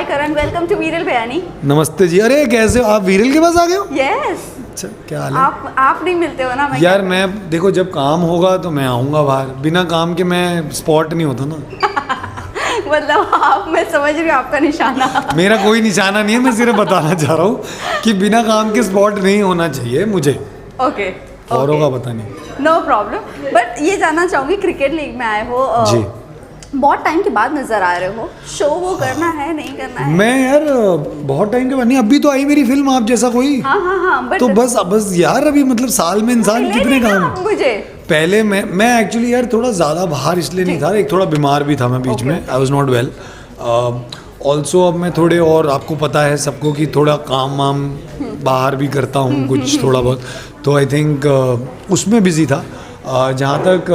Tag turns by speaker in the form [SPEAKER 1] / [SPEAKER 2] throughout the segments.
[SPEAKER 1] Hi Karan, welcome to वीरल बयानी।
[SPEAKER 2] नमस्ते जी। अरे कैसे हो आप? वीरल के पास आ गए हो?
[SPEAKER 1] यस।
[SPEAKER 2] अच्छा, क्या हाल है?
[SPEAKER 1] आप नहीं मिलते हो ना। मैं
[SPEAKER 2] यार मैं देखो, जब काम होगा तो मैं आऊँगा बाहर, बिना काम के मैं स्पॉट नहीं होता ना।
[SPEAKER 1] मतलब आप, मैं समझ रही हूँ आपका निशाना।
[SPEAKER 2] मेरा कोई निशाना नहीं है, मैं सिर्फ बताना चाह रहा हूँ कि बिना काम के स्पॉट नहीं होना चाहिए मुझे।
[SPEAKER 1] ओके।
[SPEAKER 2] औरों का पता नहीं।
[SPEAKER 1] No problem. बट ये जानना चाहूँगी, क्रिकेट लीग में आए हो
[SPEAKER 2] जी।
[SPEAKER 1] बहुत टाइम के बाद नजर आ रहे हो, शो वो करना है नहीं करना है?
[SPEAKER 2] मैं यार बहुत टाइम के बाद नहीं, अभी तो आई मेरी फिल्म आप जैसा कोई।
[SPEAKER 1] हाँ बट
[SPEAKER 2] तो बस यार, अभी मतलब साल में इंसान कितने काम।
[SPEAKER 1] मुझे
[SPEAKER 2] पहले मैं एक्चुअली यार थोड़ा ज़्यादा बाहर इसलिए नहीं था, एक थोड़ा बीमार भी था मैं बीच में, I was not well. Also अब मैं थोड़े, और आपको पता है सबको कि थोड़ा काम वाम बाहर भी करता हूँ कुछ थोड़ा बहुत, तो आई थिंक उसमें बिज़ी था। जहाँ तक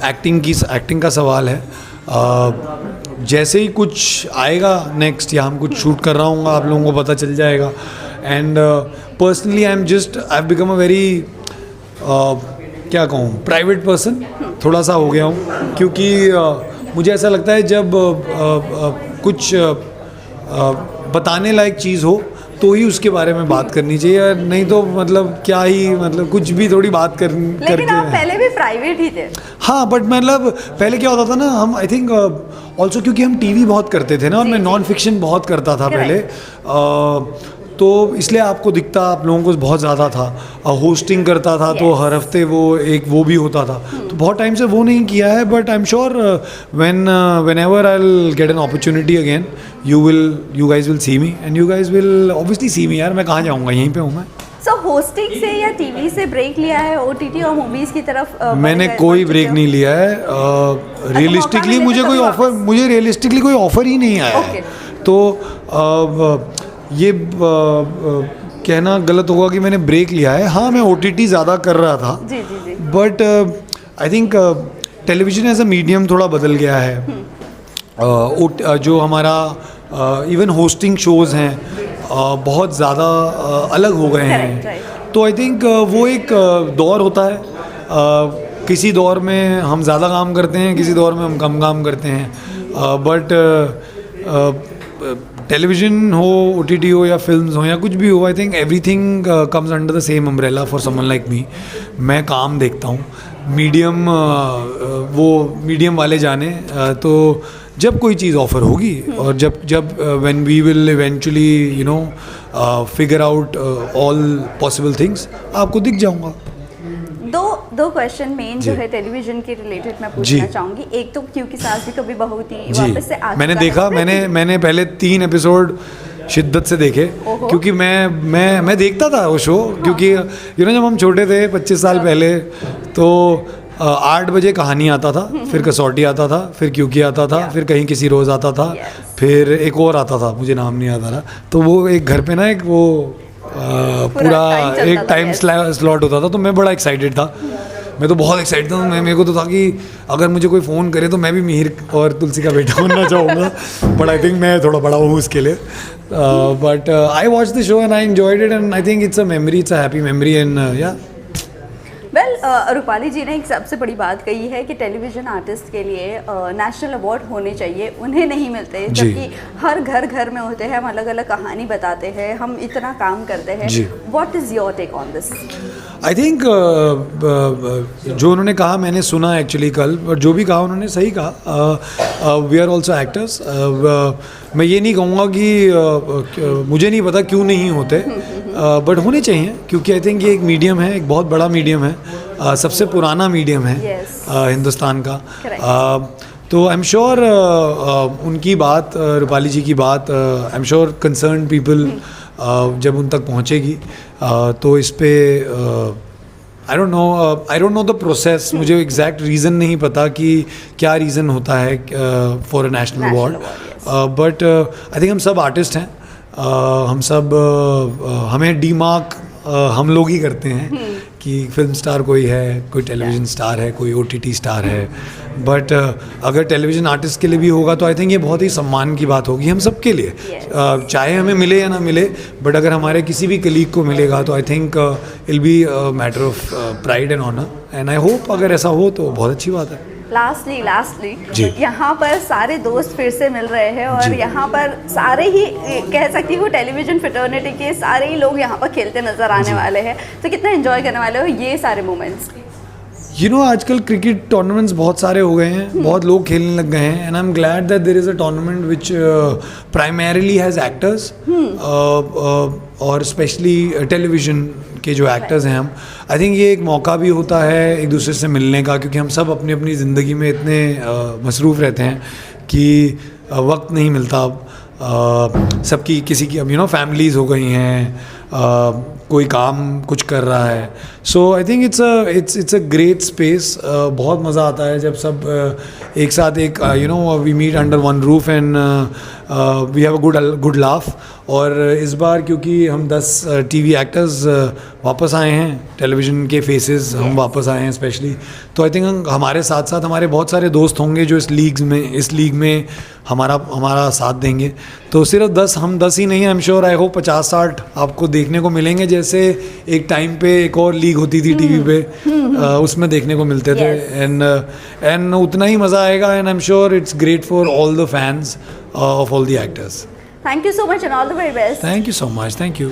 [SPEAKER 2] एक्टिंग का सवाल है, जैसे ही कुछ आएगा नेक्स्ट, या हम कुछ शूट कर रहा हूँ आप लोगों को पता चल जाएगा। And personally I have become a very, क्या कहूँ, प्राइवेट पर्सन थोड़ा सा हो गया हूँ, क्योंकि मुझे ऐसा लगता है जब कुछ बताने लायक चीज़ हो तो ही उसके बारे में बात करनी चाहिए, नहीं तो मतलब क्या ही, मतलब कुछ भी थोड़ी बात करके।
[SPEAKER 1] लेकिन आप पहले भी प्राइवेट ही थे।
[SPEAKER 2] हाँ, बट मतलब पहले क्या होता था ना, हम आई थिंक ऑल्सो क्योंकि हम टीवी बहुत करते थे ना, और मैं नॉन फिक्शन बहुत करता था पहले, तो इसलिए आपको दिखता आप लोगों को बहुत ज़्यादा था। होस्टिंग करता था तो हर हफ्ते वो भी होता था, तो बहुत टाइम से वो नहीं किया है। But I am sure when ever I will get an opportunity again, you guys will see me and you guys will obviously see me। यार मैं कहाँ जाऊँगा, यहीं पे हूँ मैं।
[SPEAKER 1] So होस्टिंग से या टीवी से ब्रेक लिया है, OTT और मूवीज की तरफ?
[SPEAKER 2] मैंने कोई ब्रेक नहीं लिया है। रियलिस्टिकली मुझे रियलिस्टिकली कोई ऑफर ही नहीं आया है। तो ये कहना गलत होगा कि मैंने ब्रेक लिया है। हाँ, मैं OTT ज़्यादा कर रहा था, but I think television as a medium थोड़ा बदल गया है। जो हमारा इवन होस्टिंग शोज़ हैं बहुत ज़्यादा अलग हो गए हैं। तो आई थिंक वो एक दौर होता है, किसी दौर में हम ज़्यादा काम करते हैं, किसी दौर में हम कम काम करते हैं। बट टेलीविज़न हो, OTT हो, या फिल्म्स हो, या कुछ भी हो, I think everything comes under the same umbrella for someone like me. मैं काम देखता हूँ, मीडियम वो मीडियम वाले जाने। तो जब कोई चीज़ ऑफ़र होगी, और जब when we will eventually you know figure out all possible things, आपको दिख जाऊँगा।
[SPEAKER 1] दो क्वेश्चन मेन जो है टेलीविजन के रिलेटेड मैं पूछना चाहूँगी। एक तो क्योंकि सास भी कभी बहू थी, वापस से
[SPEAKER 2] मैंने देखा, मैंने पहले 3 एपिसोड शिद्दत से देखे, क्योंकि मैं देखता था वो शो, क्योंकि जब हम छोटे थे 25 साल पहले, तो 8 बजे कहानी आता था, फिर कसौटी आता था, फिर क्योंकि आता था, फिर कहीं किसी रोज़ आता था, फिर एक और आता था, मुझे नाम नहीं आता रहा। तो वो एक घर पे ना एक वो पूरा एक टाइम स्लॉट होता था, तो मैं बड़ा एक्साइटेड था। मैं तो बहुत एक्साइटेड था। मेरे को तो था कि अगर मुझे कोई फ़ोन करे तो मैं भी मिहिर और तुलसी का बेटा बनना चाहूँगा, बट आई थिंक मैं थोड़ा बड़ा हूँ उसके लिए। But I watch the show and I enjoyed it, and I think it's a memory, it's a happy memory. And या
[SPEAKER 1] वेल, रूपाली जी ने एक सबसे बड़ी बात कही है कि टेलीविज़न आर्टिस्ट के लिए नेशनल अवार्ड होने चाहिए, उन्हें नहीं मिलते, जबकि हर घर में होते हैं, हम अलग अलग कहानी बताते हैं, हम इतना काम करते हैं। What is your take on this?
[SPEAKER 2] I think जो उन्होंने कहा मैंने सुना एक्चुअली कल, और जो भी कहा उन्होंने सही कहा। We are also actors. मैं ये नहीं कहूँगा कि मुझे नहीं पता क्यों नहीं होते, बट होने चाहिए, क्योंकि आई थिंक ये एक मीडियम है, एक बहुत बड़ा मीडियम है, सबसे पुराना मीडियम है हिंदुस्तान का। तो आई एम श्योर उनकी बात, रूपाली जी की बात, I am sure concern people जब उन तक पहुँचेगी, तो इस पे I don't know the process. मुझे एग्जैक्ट रीज़न नहीं पता कि क्या रीज़न होता है for a national award, but I think हम सब आर्टिस्ट हैं, हम सब हमें डीमार्क हम लोग ही करते हैं कि फिल्म स्टार कोई है, कोई टेलीविज़न स्टार है, कोई OTT स्टार है। बट अगर टेलीविज़न आर्टिस्ट के लिए भी होगा तो आई थिंक ये बहुत ही सम्मान की बात होगी हम सब के लिए, चाहे हमें मिले या ना मिले। बट अगर हमारे किसी भी कलीग को मिलेगा तो I think it'll be matter of pride and honour, and I hope अगर ऐसा हो तो बहुत अच्छी बात है।
[SPEAKER 1] लास्टली
[SPEAKER 2] जी।
[SPEAKER 1] यहाँ पर सारे दोस्त फिर से मिल रहे हैं और
[SPEAKER 2] जी।
[SPEAKER 1] यहाँ पर सारे ही कह सकती हूँ टेलीविजन फ्रेटर्निटी के सारे ही लोग यहाँ पर खेलते नजर आने वाले हैं, तो कितना एंजॉय करने वाले हो ये सारे मोमेंट्स?
[SPEAKER 2] आजकल क्रिकेट टूर्नामेंट्स बहुत सारे हो गए हैं, बहुत लोग खेलने लग गए हैं, and I am glad that there is a tournament which primarily has actors और स्पेशली टेलीविजन के जो एक्टर्स हैं हम, आई थिंक ये एक मौका भी होता है एक दूसरे से मिलने का, क्योंकि हम सब अपनी अपनी ज़िंदगी में इतने मसरूफ़ रहते हैं कि वक्त नहीं मिलता अब। सबकी किसी की अब फैमिलीज़ हो गई हैं, कोई काम कुछ कर रहा है, so I think it's a great space. बहुत मज़ा आता है जब सब एक साथ एक we meet under one roof and we have a good laugh. और इस बार क्योंकि हम 10 टीवी एक्टर्स वापस आए हैं, टेलीविज़न के फेसेस हम वापस आए हैं स्पेशली, तो आई थिंक हमारे साथ साथ हमारे बहुत सारे दोस्त होंगे जो इस लीग में हमारा साथ देंगे। तो सिर्फ हम 10 ही नहीं हैं, I am sure, I hope 50-60 आपको देखने को मिलेंगे, जैसे एक टाइम पे एक और लीग होती थी टीवी पे, उसमें देखने को मिलते थे। एंड उतना ही मज़ा आएगा, and I am sure it's great for all the fans of all the actors.
[SPEAKER 1] Thank you so much and all the very best.
[SPEAKER 2] Thank you so much, thank you.